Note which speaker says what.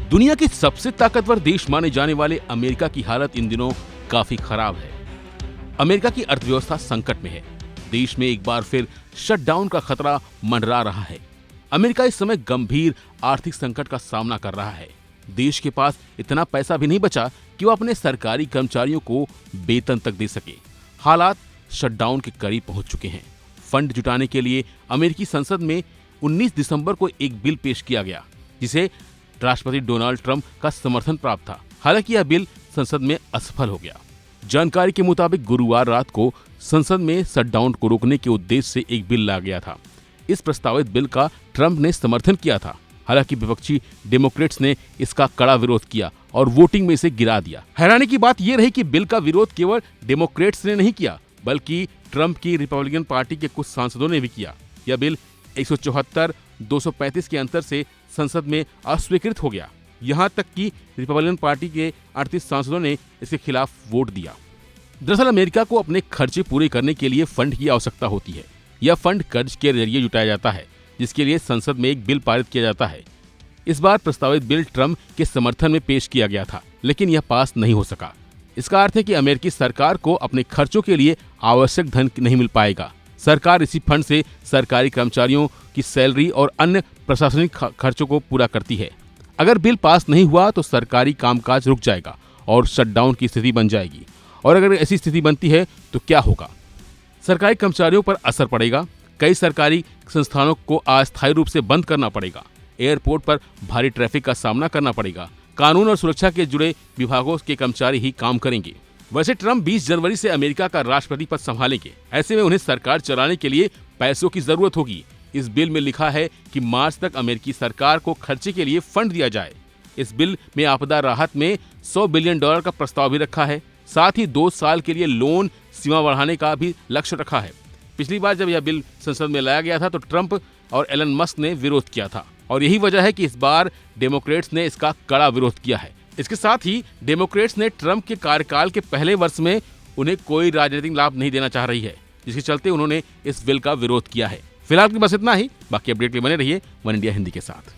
Speaker 1: दुनिया के सबसे ताकतवर देश माने जाने वाले अमेरिका की हालत इन दिनों काफी खराब है। अमेरिका की अर्थव्यवस्था संकट में है। देश में एक बार फिर शटडाउन का खतरा मंडरा रहा है। अमेरिका इस समय गंभीर आर्थिक संकट का सामना कर रहा है। देश के पास इतना पैसा भी नहीं बचा कि वो अपने सरकारी कर्मचारियों को वेतन तक दे सके। हालात शटडाउन के करीब पहुंच चुके हैं। फंड जुटाने के लिए अमेरिकी संसद में 19 दिसंबर को एक बिल पेश किया गया, जिसे राष्ट्रपति डोनाल्ड ट्रंप का समर्थन प्राप्त था। हालांकि यह बिल संसद में असफल हो गया। जानकारी के मुताबिक गुरुवार रात को संसद में शटडाउन को रोकने के उद्देश्य से एक बिल लाया गया था। इस प्रस्तावित बिल का ट्रंप ने समर्थन किया था। हालांकि विपक्षी डेमोक्रेट्स ने इसका कड़ा विरोध किया और वोटिंग में इसे गिरा दिया। हैरानी की बात यह रही कि बिल का विरोध केवल डेमोक्रेट्स ने नहीं किया, बल्कि ट्रंप की रिपब्लिकन पार्टी के कुछ सांसदों ने भी किया। यह बिल 174-235 के अंतर से संसद में अस्वीकृत हो गया। यहां तक कि रिपब्लिकन पार्टी के 38 सांसदों ने इसके खिलाफ वोट दिया। दरअसल अमेरिका को अपने खर्चे पूरे करने के लिए फंड की आवश्यकता होती है। यह फंड कर्ज के जरिए जुटाया जाता है, जिसके लिए संसद में एक बिल पारित किया जाता है। इस बार प्रस्तावित बिल ट्रंप के समर्थन में पेश किया गया था, लेकिन यह पास नहीं हो सका। इसका अर्थ है कि अमेरिकी सरकार को अपने खर्चों के लिए आवश्यक धन नहीं मिल पाएगा। सरकार इसी फंड से सरकारी कर्मचारियों की सैलरी और अन्य प्रशासनिक खर्चों को पूरा करती है। अगर बिल पास नहीं हुआ तो सरकारी कामकाज रुक जाएगा और शटडाउन की स्थिति बन जाएगी। और अगर ऐसी स्थिति बनती है तो क्या होगा? सरकारी कर्मचारियों पर असर पड़ेगा। कई सरकारी संस्थानों को अस्थायी रूप से बंद करना पड़ेगा। एयरपोर्ट पर भारी ट्रैफिक का सामना करना पड़ेगा। कानून और सुरक्षा के जुड़े विभागों के कर्मचारी ही काम करेंगे। वैसे ट्रंप 20 जनवरी से अमेरिका का राष्ट्रपति पद संभालेंगे। ऐसे में उन्हें सरकार चलाने के लिए पैसों की जरूरत होगी। इस बिल में लिखा है कि मार्च तक अमेरिकी सरकार को खर्चे के लिए फंड दिया जाए। इस बिल में आपदा राहत में $100 बिलियन का प्रस्ताव भी रखा है। साथ ही 2 साल के लिए लोन सीमा बढ़ाने का भी लक्ष्य रखा है। पिछली बार जब यह बिल संसद में लाया गया था तो ट्रंप और एलन मस्क ने विरोध किया था, और यही वजह है कि इस बार डेमोक्रेट्स ने इसका कड़ा विरोध किया है। इसके साथ ही डेमोक्रेट्स ने ट्रंप के कार्यकाल के पहले वर्ष में उन्हें कोई राजनीतिक लाभ नहीं देना चाह रही है, जिसके चलते उन्होंने इस बिल का विरोध किया है। फिलहाल की बस इतना ही। बाकी अपडेट के लिए बने रहिए वन इंडिया हिंदी के साथ।